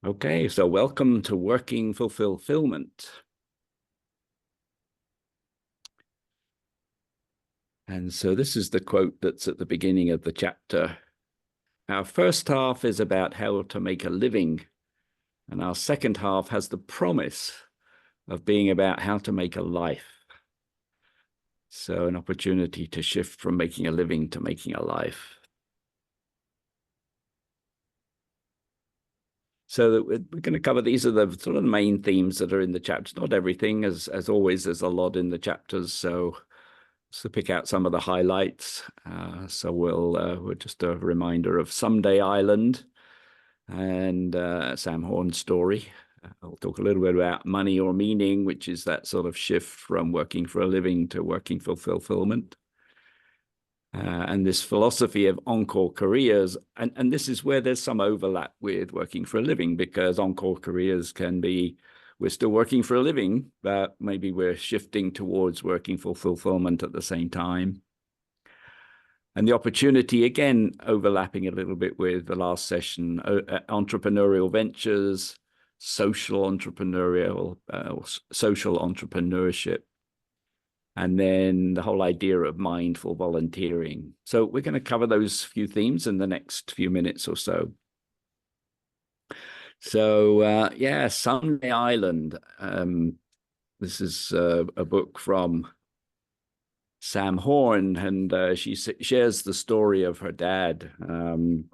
Okay, so welcome to Working for Fulfillment. And so this is the quote that's at the beginning of the chapter. Our first half is about how to make a living, and our second half has the promise of being about how to make a life. So an opportunity to shift from making a living to making a life. So we're going to cover, these are the sort of the main themes that are in the chapters. Not everything, as always, there's a lot in the chapters. So pick out some of the highlights. So we're just a reminder of Someday Island and Sam Horn's story. I'll talk a little bit about money or meaning, which is that sort of shift from working for a living to working for fulfillment. And this philosophy of encore careers. And this is where there's some overlap with working for a living, because encore careers can be, we're still working for a living, but maybe we're shifting towards working for fulfillment at the same time. And the opportunity, again, overlapping a little bit with the last session, entrepreneurial ventures, social entrepreneurial, social entrepreneurship, and then the whole idea of mindful volunteering. So we're going to cover those few themes in the next few minutes or so. So yeah, Someday Island. This is a book from Sam Horn, and she shares the story of her dad. And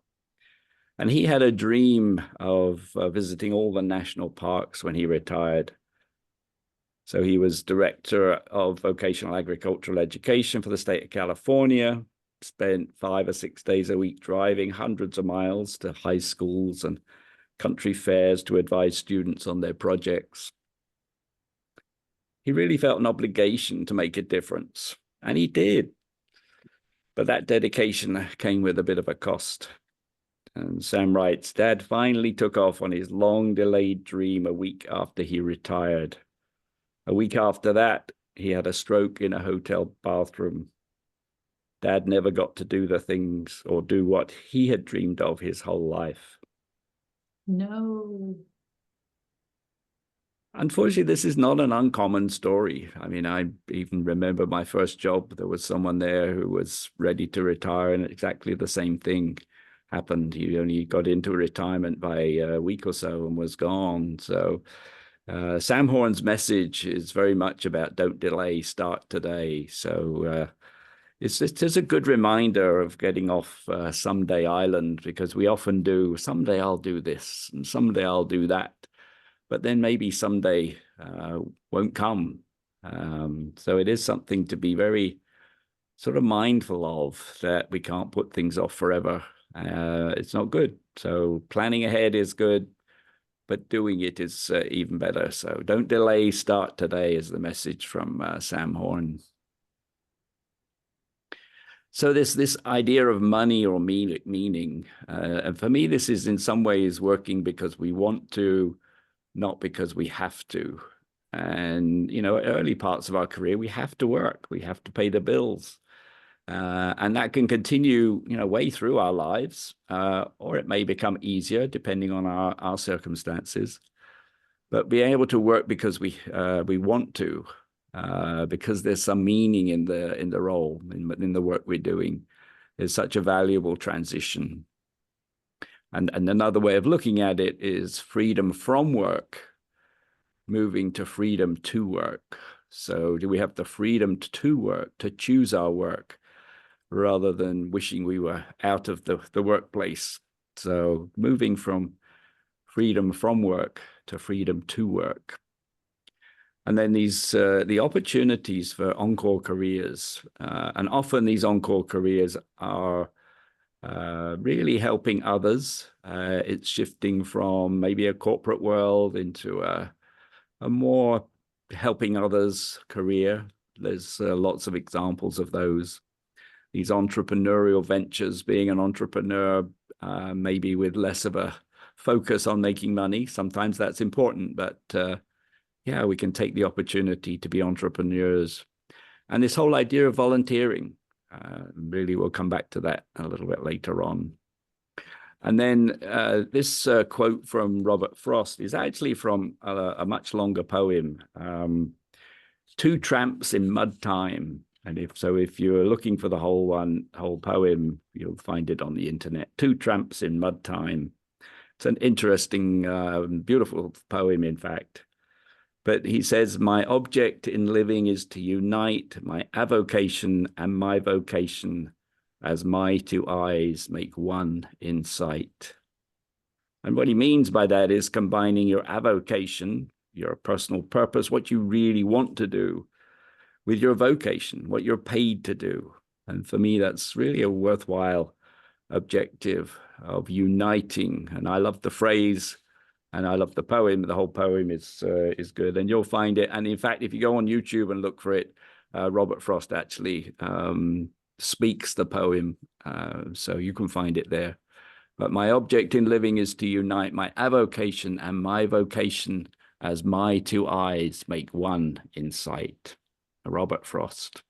he had a dream of visiting all the national parks when he retired. So he was director of vocational agricultural education for the state of California, spent 5 or 6 days a week driving hundreds of miles to high schools and country fairs to advise students on their projects. He really felt an obligation to make a difference, and he did. But that dedication came with a bit of a cost. And Sam writes, Dad finally took off on his long-delayed dream a week after he retired. A week after that, he had a stroke in a hotel bathroom. Dad never got to do the things or do what he had dreamed of his whole life. No. Unfortunately, this is not an uncommon story. I mean, I even remember my first job. There was someone there who was ready to retire, and exactly the same thing happened. He only got into retirement by a week or so and was gone. So Sam Horn's message is very much about don't delay, start today. So it's a good reminder of getting off Someday Island, because we often do, someday I'll do this and someday I'll do that. But then maybe someday won't come. So it is something to be very sort of mindful of, that we can't put things off forever. It's not good. So planning ahead is good, but doing it is even better. So don't delay, start today is the message from Sam Horn. So this idea of money or meaning, and for me, this is in some ways working because we want to, not because we have to. And, early parts of our career, we have to work, we have to pay the bills. And that can continue, way through our lives, or it may become easier depending on our circumstances. But being able to work because we want to, because there's some meaning in the role, in the work we're doing, is such a valuable transition. And another way of looking at it is freedom from work, moving to freedom to work. So do we have the freedom to work, to choose our work, rather than wishing we were out of the workplace? So moving from freedom from work to freedom to work. And then the opportunities for encore careers. And often these encore careers are really helping others. It's shifting from maybe a corporate world into a more helping others career. There's lots of examples of those. These entrepreneurial ventures, being an entrepreneur, maybe with less of a focus on making money. Sometimes that's important, but yeah, we can take the opportunity to be entrepreneurs. And this whole idea of volunteering, really, we'll come back to that a little bit later on. And then this quote from Robert Frost is actually from a much longer poem, Two Tramps in Mud Time. And if you're looking for the whole poem, you'll find it on the internet. Two Tramps in Mud Time. It's an interesting, beautiful poem, in fact. But he says, my object in living is to unite my avocation and my vocation as my two eyes make one in sight. And what he means by that is combining your avocation, your personal purpose, what you really want to do, with your vocation, what you're paid to do. And for me, that's really a worthwhile objective of uniting. And I love the phrase, and I love the poem. The whole poem is good, and you'll find it. And in fact, if you go on YouTube and look for it, Robert Frost actually speaks the poem, so you can find it there. But my object in living is to unite my avocation and my vocation as my two eyes make one in sight. Robert Frost.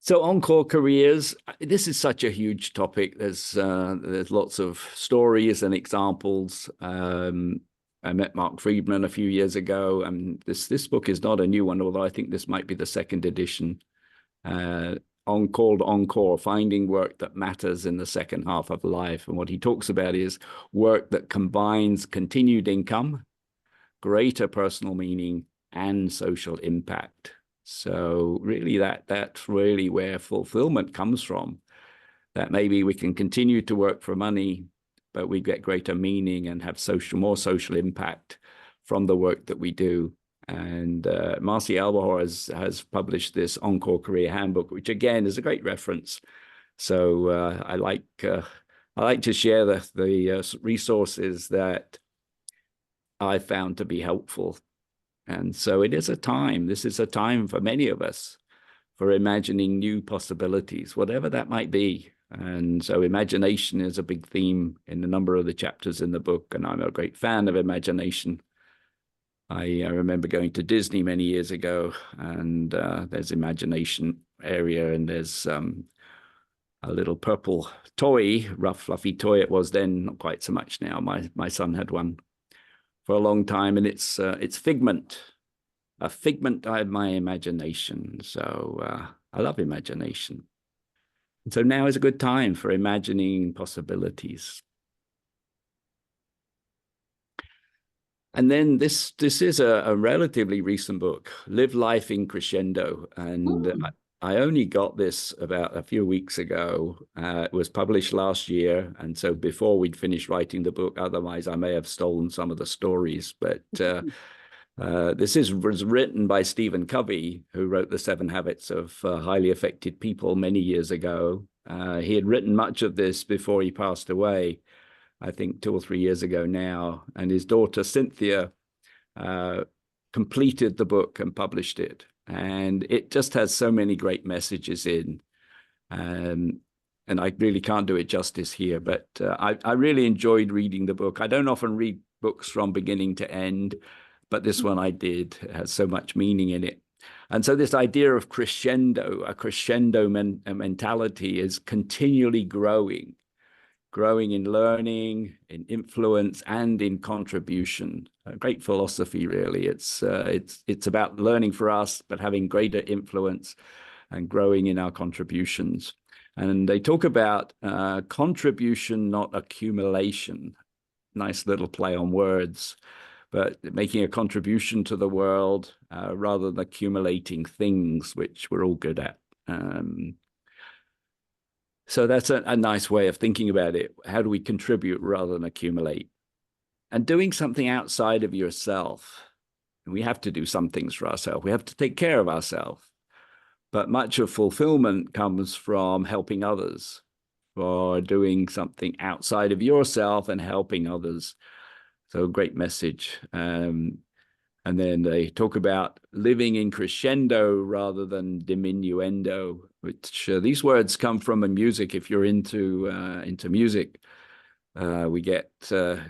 So encore careers, this is such a huge topic. There's lots of stories and examples. I met Mark Friedman a few years ago, and this book is not a new one, although I think this might be the second edition, called Encore, Finding Work That Matters in the Second Half of Life. And what he talks about is work that combines continued income, greater personal meaning, and social impact. So really that's really where fulfillment comes from, that maybe we can continue to work for money, but we get greater meaning and have more social impact from the work that we do. And Marcy Albahor has published this Encore Career Handbook, which again is a great reference. So I like to share the resources that I found to be helpful. And so this is a time for many of us for imagining new possibilities, whatever that might be. And so imagination is a big theme in a number of the chapters in the book, and I'm a great fan of imagination. I remember going to Disney many years ago, and there's imagination area, and there's a little purple toy, rough, fluffy toy it was then, not quite so much now. My son had one for a long time, and it's Figment, a figment of my imagination. So I love imagination. And so now is a good time for imagining possibilities. And then this is a relatively recent book, Live Life in Crescendo. And I only got this about a few weeks ago. It was published last year. And so before we'd finished writing the book, otherwise I may have stolen some of the stories. But this was written by Stephen Covey, who wrote The 7 Habits of Highly Effective People many years ago. He had written much of this before he passed away, I think 2 or 3 years ago now. And his daughter, Cynthia, completed the book and published it. And it just has so many great messages in. And I really can't do it justice here, but I really enjoyed reading the book. I don't often read books from beginning to end, but this one I did. It has so much meaning in it. And so this idea of crescendo, a crescendo mentality, is continually growing in learning, in influence, and in contribution. A great philosophy, really. It's about learning for us, but having greater influence and growing in our contributions. And they talk about contribution, not accumulation. Nice little play on words, but making a contribution to the world rather than accumulating things, which we're all good at. So that's a nice way of thinking about it. How do we contribute rather than accumulate? And doing something outside of yourself. We have to do some things for ourselves. We have to take care of ourselves. But much of fulfillment comes from helping others, or doing something outside of yourself and helping others. So great message. And then they talk about living in crescendo rather than diminuendo, which these words come from in music. If you're into music, We get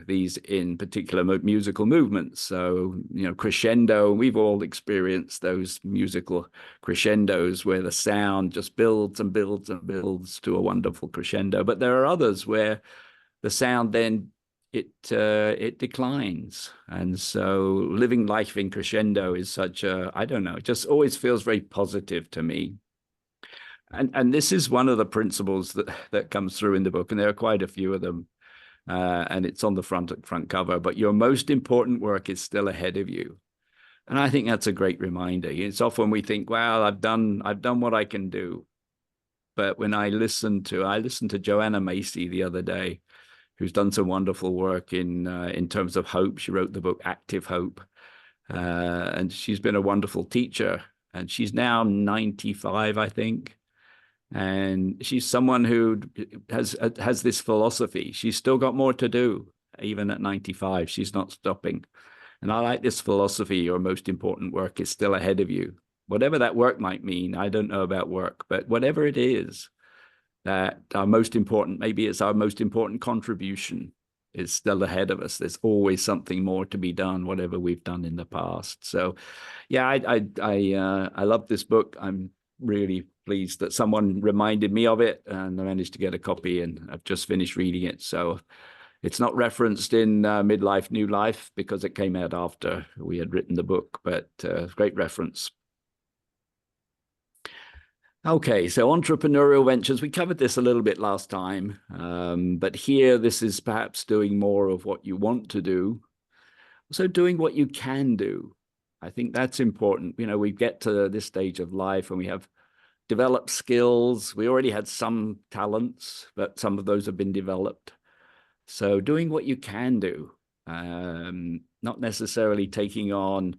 these in particular musical movements. So, crescendo, we've all experienced those musical crescendos where the sound just builds and builds and builds to a wonderful crescendo. But there are others where the sound then it declines. And so living life in crescendo is such a, I don't know, it just always feels very positive to me. And this is one of the principles that comes through in the book, and there are quite a few of them. And it's on the front cover, but your most important work is still ahead of you. And I think that's a great reminder. It's often we think, well, I've done what I can do. But when I listened to Joanna Macy the other day, who's done some wonderful work in terms of hope. She wrote the book Active Hope. And she's been a wonderful teacher. And she's now 95, I think. And she's someone who has this philosophy. She's still got more to do, even at 95. She's not stopping. And I like this philosophy. Your most important work is still ahead of you. Whatever that work might mean, I don't know about work, but whatever it is, that our most important, maybe it's our most important contribution is still ahead of us. There's always something more to be done, whatever we've done in the past. So, yeah, I love this book. I'm really pleased that someone reminded me of it, and I managed to get a copy, and I've just finished reading it. So it's not referenced in Midlife, New Life because it came out after we had written the book, but great reference. Okay, so entrepreneurial ventures, we covered this a little bit last time, but here this is perhaps doing more of what you want to do. So doing what you can do. I think that's important. We get to this stage of life and we have developed skills. We already had some talents, but some of those have been developed. So doing what you can do, not necessarily taking on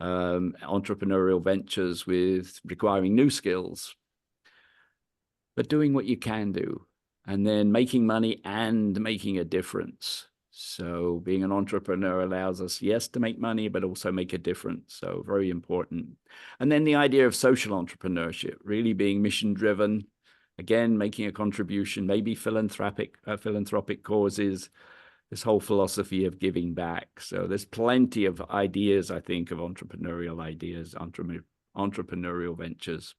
entrepreneurial ventures with requiring new skills, but doing what you can do, and then making money and making a difference. So being an entrepreneur allows us, yes, to make money, but also make a difference. So very important. And then the idea of social entrepreneurship, really being mission driven, again, making a contribution, maybe philanthropic causes, this whole philosophy of giving back. So there's plenty of ideas, I think, of entrepreneurial ideas, entrepreneurial ventures.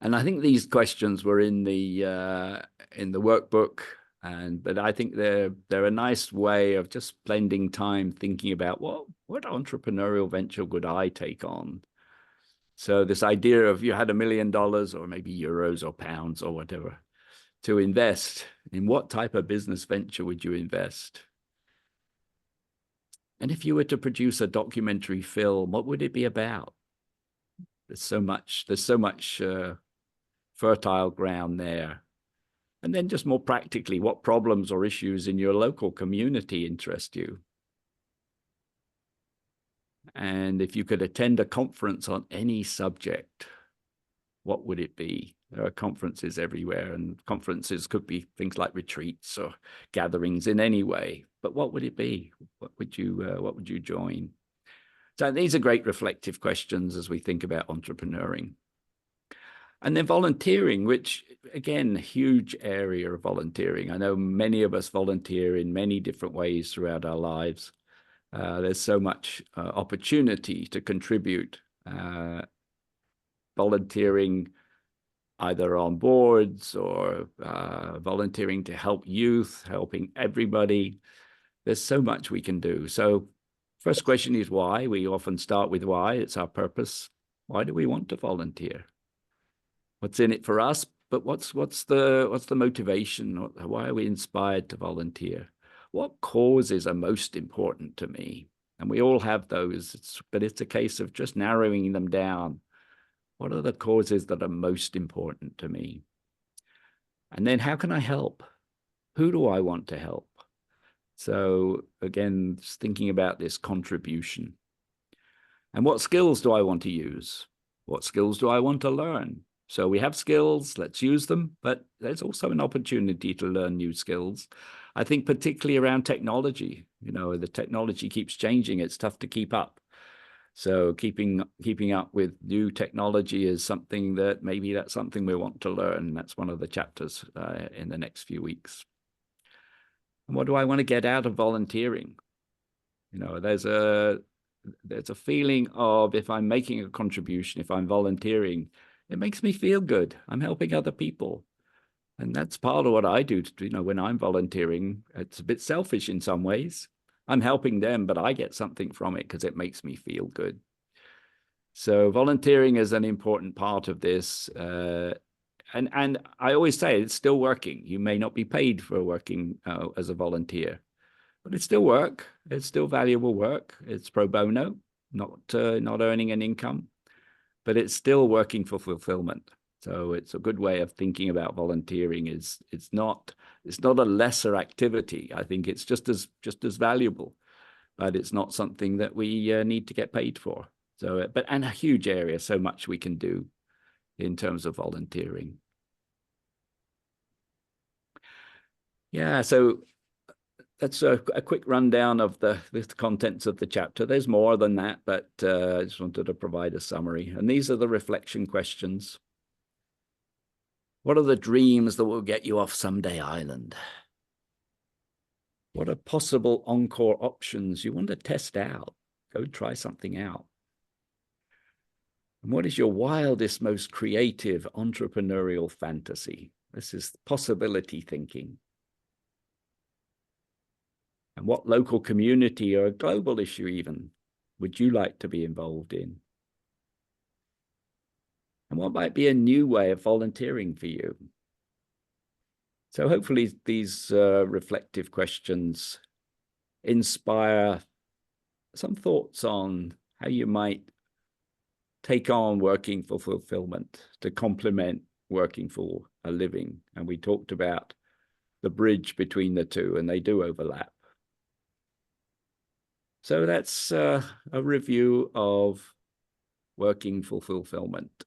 And I think these questions were in the workbook, but I think they're a nice way of just spending time thinking about what entrepreneurial venture would I take on. So this idea of you had $1 million or maybe euros or pounds or whatever to invest, in what type of business venture would you invest? And if you were to produce a documentary film, what would it be about? There's so much fertile ground there. And then just more practically, what problems or issues in your local community interest you? And if you could attend a conference on any subject, what would it be? There are conferences everywhere, and conferences could be things like retreats or gatherings in any way. But what would it be? What would you join? So these are great reflective questions as we think about entrepreneuring. And then volunteering, which, again, huge area of volunteering. I know many of us volunteer in many different ways throughout our lives. There's so much opportunity to contribute. Volunteering either on boards or volunteering to help youth, helping everybody. There's so much we can do. So first question is why. We often start with why. It's our purpose. Why do we want to volunteer? What's in it for us? But what's the motivation? Why are we inspired to volunteer? What causes are most important to me? And we all have those, but it's a case of just narrowing them down. What are the causes that are most important to me? And then how can I help? Who do I want to help? So again, just thinking about this contribution. And what skills do I want to use? What skills do I want to learn? So we have skills, let's use them, but there's also an opportunity to learn new skills. I think particularly around technology, the technology keeps changing. It's tough to keep up. So keeping up with new technology is something that maybe that's something we want to learn. That's one of the chapters in the next few weeks. And what do I want to get out of volunteering? You know, there's a feeling of, if I'm making a contribution, if I'm volunteering, it makes me feel good. I'm helping other people. And that's part of what I do. You know, when I'm volunteering, it's a bit selfish in some ways. I'm helping them, but I get something from it because it makes me feel good. So volunteering is an important part of this. And I always say it's still working. You may not be paid for working as a volunteer, but it's still work. It's still valuable work. It's pro bono, not earning an income, but it's still working for fulfillment. So it's a good way of thinking about volunteering. It's not a lesser activity. I think it's just as valuable, but it's not something that we need to get paid for. So, and a huge area, so much we can do in terms of volunteering. Yeah, so that's a quick rundown of the contents of the chapter. There's more than that, but I just wanted to provide a summary. And these are the reflection questions. What are the dreams that will get you off Someday Island? What are possible encore options you want to test out? Go try something out. And what is your wildest, most creative entrepreneurial fantasy? This is possibility thinking. And what local community or a global issue even would you like to be involved in? And what might be a new way of volunteering for you? So hopefully these reflective questions inspire some thoughts on how you might take on working for fulfillment to complement working for a living. And we talked about the bridge between the two, and they do overlap. So that's a review of working for fulfillment.